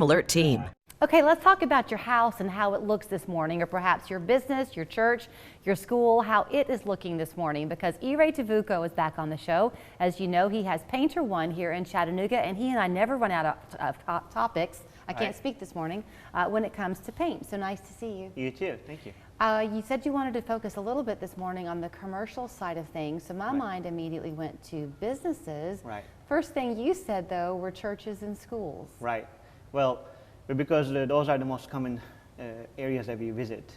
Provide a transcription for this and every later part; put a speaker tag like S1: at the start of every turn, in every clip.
S1: Alert team.
S2: Okay, let's talk about your house and how it looks this morning, or perhaps your business, your church, your school, how it is looking this morning, because E-Ray Tavuko is back on the show. As you know, he has Painter One here in Chattanooga, and he and I never run out of topics. I can't speak this morning when it comes to paint. So nice to see you.
S3: You too, thank you.
S2: You said you wanted to focus a little bit this morning on the commercial side of things, so my mind immediately went to businesses.
S3: Right.
S2: First thing you said, though, were churches and schools.
S3: Right. Well, because those are the most common areas that we visit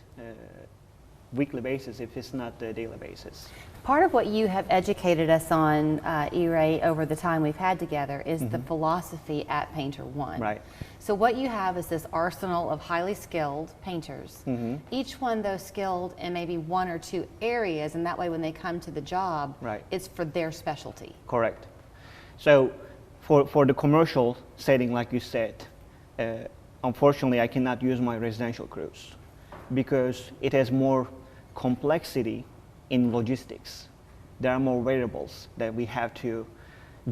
S3: weekly basis, if it's not a daily basis.
S2: Part of what you have educated us on, E-Ray, over the time we've had together is the philosophy at Painter One.
S3: Right.
S2: So what you have is this arsenal of highly skilled painters, each one though skilled in maybe one or two areas, and that way when they come to the job, it's for their specialty.
S3: Correct. So for the commercial setting, like you said, unfortunately I cannot use my residential crews because it has more complexity in logistics. There are more variables that we have to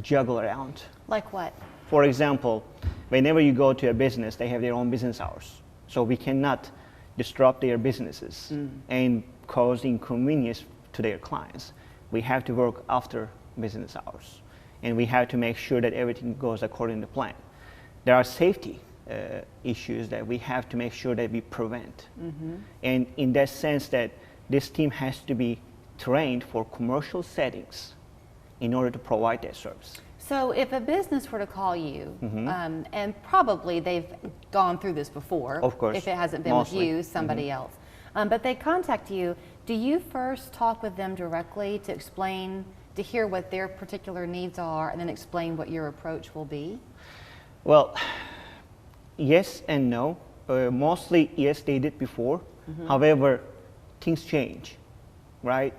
S3: juggle around.
S2: Like what?
S3: For example, whenever you go to a business, they have their own business hours. So we cannot disrupt their businesses and cause inconvenience to their clients. We have to work after business hours, and we have to make sure that everything goes according to plan. There are safety issues that we have to make sure that we prevent. And in that sense that this team has to be trained for commercial settings in order to provide that service.
S2: So if a business were to call you, and probably they've gone through this before,
S3: of course,
S2: if it hasn't been with you, somebody else, but they contact you, do you first talk with them directly to explain, to hear what their particular needs are, and then explain what your approach will be?
S3: Well, yes and no. Mostly, yes, they did before. However, things change, right?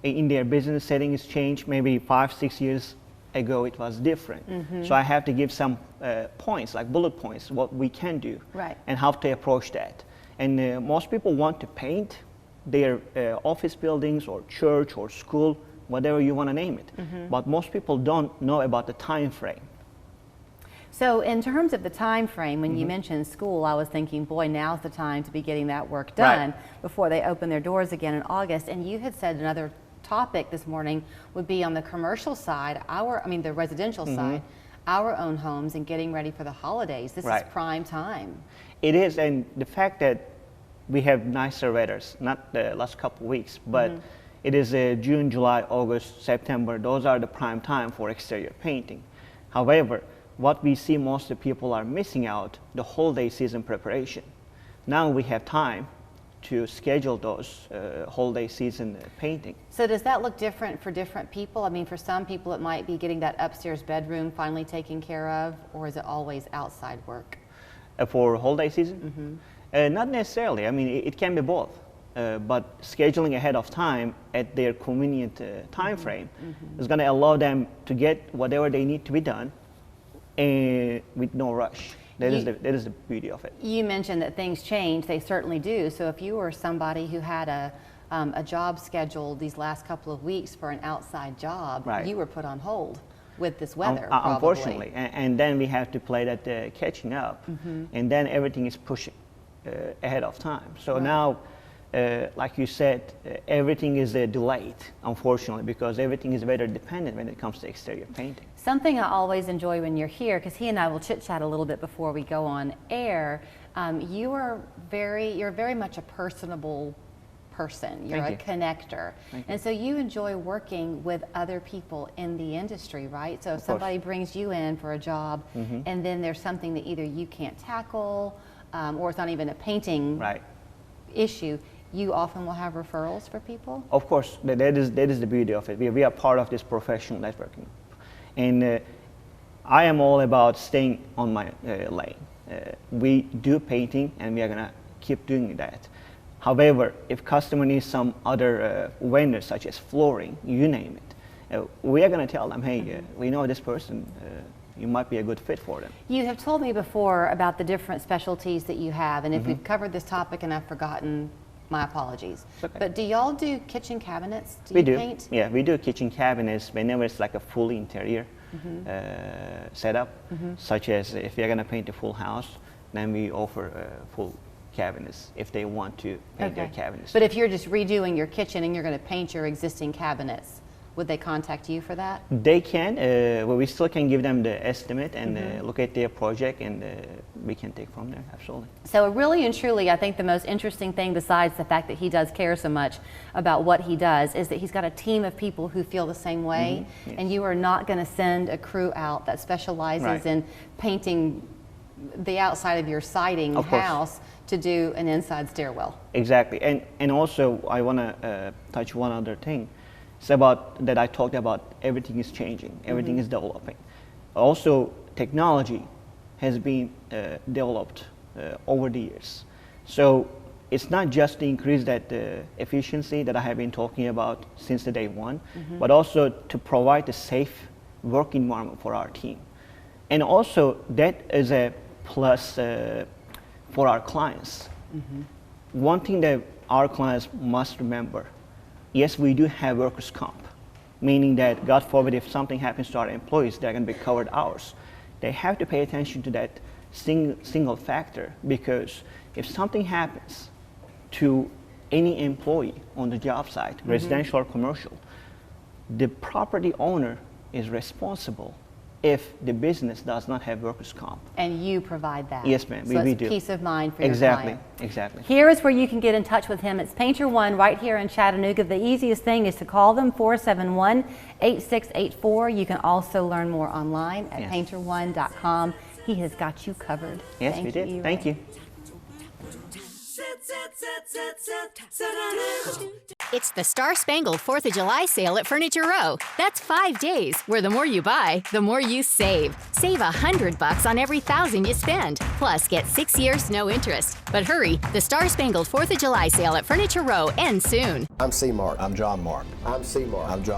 S3: In their business settings change. Maybe 5-6 years ago it was different. So I have to give some points, like bullet points, what we can do and how to approach that. And most people want to paint their office buildings or church or school, whatever you want to name it. But most people don't know about the time frame.
S2: So in terms of the time frame, when you mentioned school, I was thinking, boy, now's the time to be getting that work done before they open their doors again in August. And you had said another topic this morning would be on the commercial side, the residential side, our own homes and getting ready for the holidays. This is prime time. It
S3: is, and the fact that we have nicer weathers, not the last couple of weeks, but it is June, July, August, September. Those are the prime time for exterior painting. However, what we see most of the people are missing out the holiday season preparation. Now we have time to schedule those holiday season painting.
S2: So does that look different for different people? I mean, for some people it might be getting that upstairs bedroom finally taken care of, or is it always outside work?
S3: For holiday season? Not necessarily. I mean, it can be both. But scheduling ahead of time at their convenient time frame is going to allow them to get whatever they need to be done with no rush. That is the beauty of it.
S2: You mentioned that things change. They certainly do. So if you were somebody who had a job scheduled these last couple of weeks for an outside job, you were put on hold with this weather, probably.
S3: Unfortunately. And then we have to play that catching up. And then everything is pushing ahead of time. So now, like you said, everything is delayed, unfortunately, because everything is weather dependent when it comes to exterior painting.
S2: Something I always enjoy when you're here, because he and I will chit-chat a little bit before we go on air, you're very much a personable person. You're a connector. And so you enjoy working with other people in the industry, right? So if somebody brings you in for a job and then there's something that either you can't tackle or it's not even a painting issue, you often will have referrals for people?
S3: Of course, that is the beauty of it. We are part of this professional networking. And I am all about staying on my lane. We do painting and we are going to keep doing that. However, if customer needs some other vendors such as flooring, you name it, we are going to tell them, hey, we know this person, you might be a good fit for them.
S2: You have told me before about the different specialties that you have, and if we've covered this topic and I've forgotten, my apologies.
S3: Okay.
S2: But do y'all do kitchen cabinets?
S3: We do.
S2: Paint?
S3: Yeah, we do kitchen cabinets whenever it's like a fully interior setup, such as if you're going to paint a full house, then we offer full cabinets if they want to paint their cabinets.
S2: But if you're just redoing your kitchen and you're going to paint your existing cabinets, would they contact you for that?
S3: They can. Well, we still can give them the estimate and look at their project, and we can take from there. Absolutely.
S2: So really and truly, I think the most interesting thing, besides the fact that he does care so much about what he does, is that he's got a team of people who feel the same way.
S3: Yes.
S2: And you are not going to send a crew out that specializes in painting the outside of your siding house to do an inside stairwell.
S3: Exactly. And also, I want to touch one other thing. It's about that I talked about. Everything is changing. Everything is developing. Also, technology has been developed over the years. So it's not just to increase that efficiency that I have been talking about since the day one, but also to provide a safe work environment for our team. And also, that is a plus for our clients. One thing that our clients must remember, yes, we do have workers' comp, meaning that, God forbid, if something happens to our employees, they're going to be covered hours. They have to pay attention to that single factor, because if something happens to any employee on the job site, residential or commercial, the property owner is responsible if the business does not have workers' comp.
S2: And you provide that.
S3: Yes, ma'am,
S2: so
S3: we
S2: it's
S3: do.
S2: Peace of mind for your client.
S3: Exactly.
S2: Here is where you can get in touch with him. It's Painter One right here in Chattanooga. The easiest thing is to call them, 471-8684. You can also learn more online at painterone.com. He has got you covered.
S3: Yes, we did. Thank you.
S1: It's the Star Spangled 4th of July sale at Furniture Row. That's 5 days, where the more you buy, the more you save. Save $100 on every $1,000 you spend. Plus, get 6 years, no interest. But hurry, the Star Spangled 4th of July sale at Furniture Row ends soon.
S4: I'm C. Mark.
S5: I'm John Mark.
S4: I'm C. Mark.
S5: I'm John.